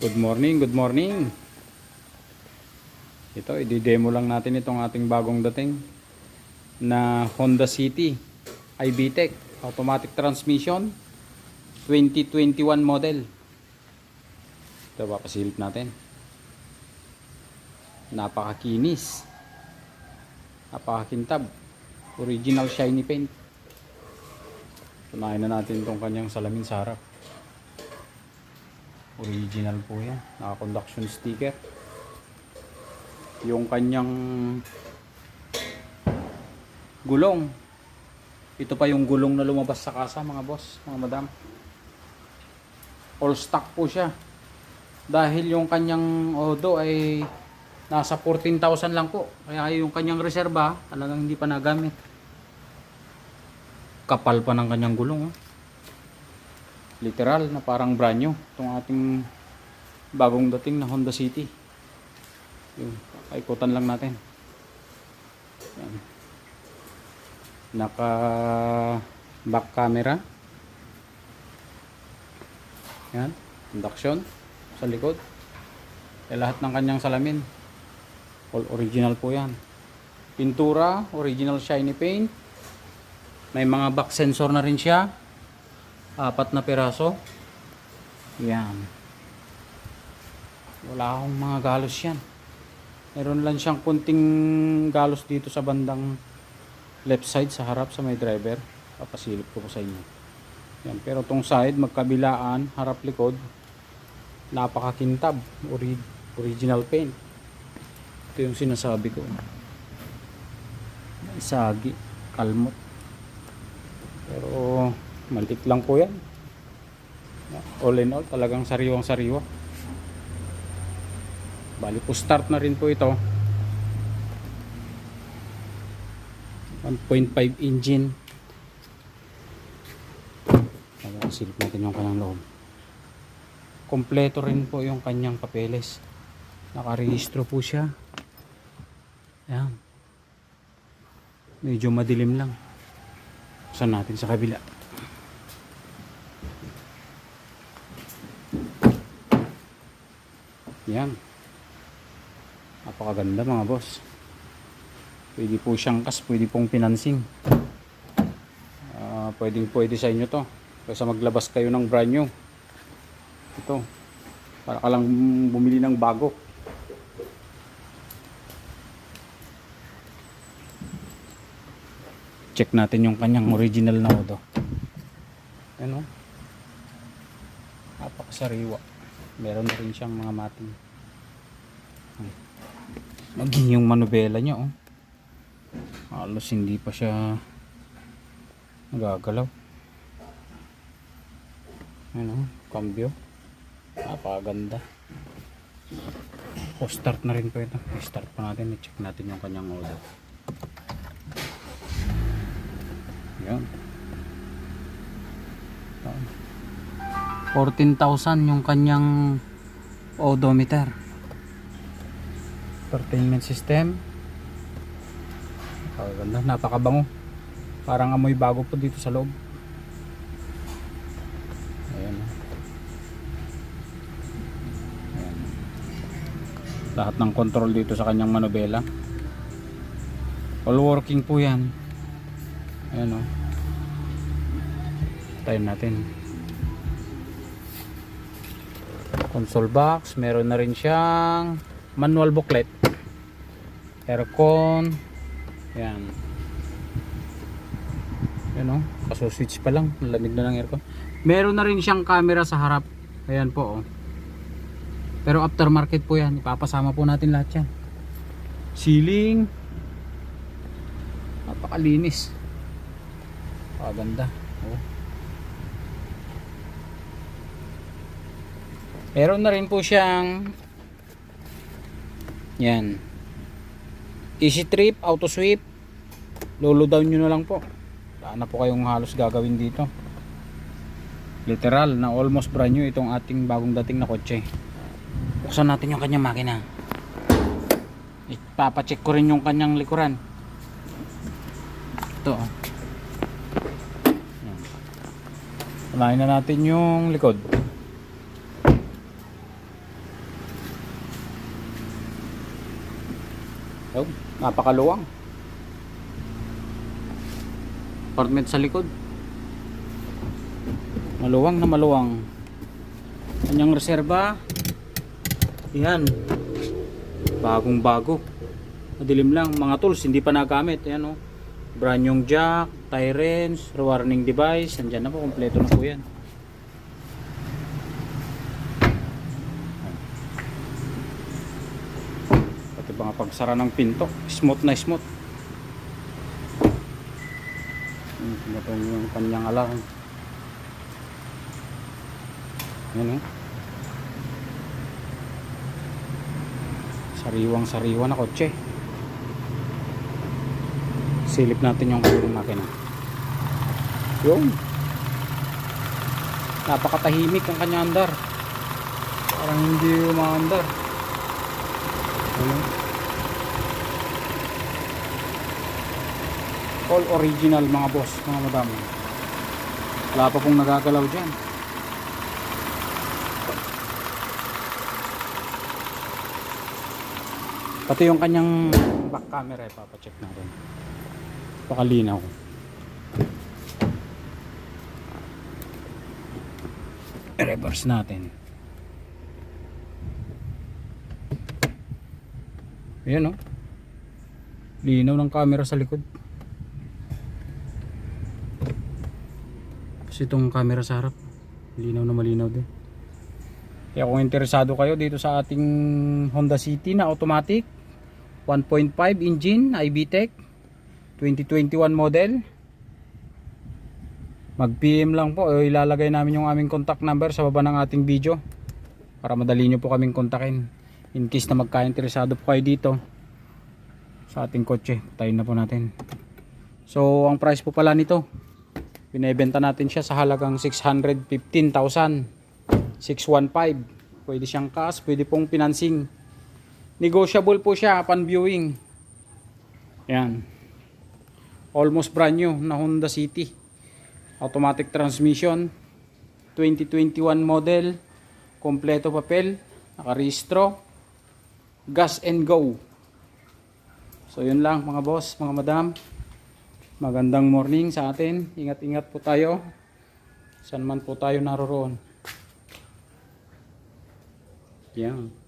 Good morning, good morning. Ito, i-demo lang natin itong ating bagong dating na Honda City i-VTEC automatic transmission 2021 model. Ito, papasilip natin. Napakakinis, napakakintab, original shiny paint. Tunahin na natin itong kanyang salamin sa harap. Original po yan, naka-conduction sticker. Yung kanyang gulong, ito pa yung gulong na lumabas sa kasa, mga boss, mga madam. All stock po siya. Dahil yung kanyang odo ay nasa 14,000 lang po. Kaya yung kanyang reserba talagang hindi pa nagamit. Kapal pa ng kanyang gulong, oh. Literal na parang brand new itong ating bagong dating na Honda City. Yung paikutan lang natin. Yan. Naka back camera. Yan, induction sa likod. Lahat ng kanyang salamin all original po yan. Pintura, original shiny paint. May mga back sensor na rin siya. 4 na piraso. Yan. Wala akong mga galos yan. Meron lang siyang kunting galos dito sa bandang left side sa harap sa may driver. Papasilip ko po sa inyo. Yan. Pero tong side, magkabilaan, harap likod, napakakintab. Original paint. Ito yung sinasabi ko. Isagi, kalmot. Pero mantik lang po yan. All in all, talagang sariwang sariwa. Bali po start na rin po ito. 1.5 engine. Silip natin yung kanyang loob. Kompleto rin po yung kanyang papeles. Nakarehistro po siya. Ayan. Medyo madilim lang. Buksan natin sa kabila. Yan. Napakaganda, mga boss. Pwede po siyang kas, pwede pong financing. Pwede sa inyo to. Kaysa maglabas kayo ng brand new. Ito. Para ka lang bumili ng bago. Check natin yung kanyang original na odo. Ano? Napakasariwa. Meron na rin siyang mga mating. Maging yung manubela niya, oh. Halos hindi pa siya nagagalaw. Ano, cambio. Napakaganda. Start na rin po ito. I-start pa natin. I-check natin yung kanyang odo. Yan. 14,000 yung kanyang odometer. Entertainment system. Ganda, napakabango. Parang amoy bago po dito sa loob. Ayan. Ayan. Lahat ng control dito sa kanyang manubela. All working po yan. Ayan, oh. Tayo natin. Console box, meron na rin siyang manual booklet, aircon, yan, yan, oh, kaso switch pa lang, lamig na ng aircon. Meron na rin siyang camera sa harap, ayan po, oh. Pero aftermarket po yan, ipapasama po natin lahat yan. Ceiling, napakalinis, napakaganda, oh. Meron na rin po siyang yan, easy trip, auto sweep. Lolo down nyo na lang po. Wala na po kayong halos gagawin dito. Literal na almost brand new itong ating bagong dating na kotse. Buksan natin yung kanyang makina. Ipapacheck ko rin yung kanyang likuran. Ito, oh. Unahin na natin yung likod. Oh, napakaluwang. Apartment sa likod. Maluwang na maluwang. Kanyang reserba. Yan. Bagong bago. Madilim lang. Mga tools hindi pa nagamit. Ayan oh. Brand yung jack, tie wrench, warning device. Andyan na po. Kompleto na po yan. Pati mga pagsara ng pinto. Smooth na smooth. Ito yung kanyang alarm. Yan oh. Sariwang sariwa na kotse. Silip natin yung makina. Yun. Napakatahimik ang kanyang andar. Parang hindi umaandar. All original mga boss, mga madam. Wala pa pong nagagalaw dyan. Pati yung kanyang back camera ipapacheck natin. Pakalinaw. I-reverse natin. Ayan oh. Linaw ng camera sa likod. Tapos itong camera sa harap. Linaw na malinaw din. Kaya kung interesado kayo dito sa ating Honda City na automatic 1.5 engine iVTEC 2021 model, mag-PM lang po. Ilalagay namin yung aming contact number sa baba ng ating video para madali nyo po kaming kontakin in case na magka-interesado po kayo dito sa ating kotse. Tayin na po natin. So ang price po pala nito, binebenta natin siya sa halagang 615,000, 615. Pwede siyang cash, pwede pong financing. Negotiable po siya upon viewing. Yan. Almost brand new na Honda City. Automatic transmission. 2021 model. Kompleto papel. Nakarehistro. Gas and go. So yun lang mga boss, mga madam. Magandang morning sa atin. Ingat-ingat po tayo. Saan man po tayo naroroon. Yan.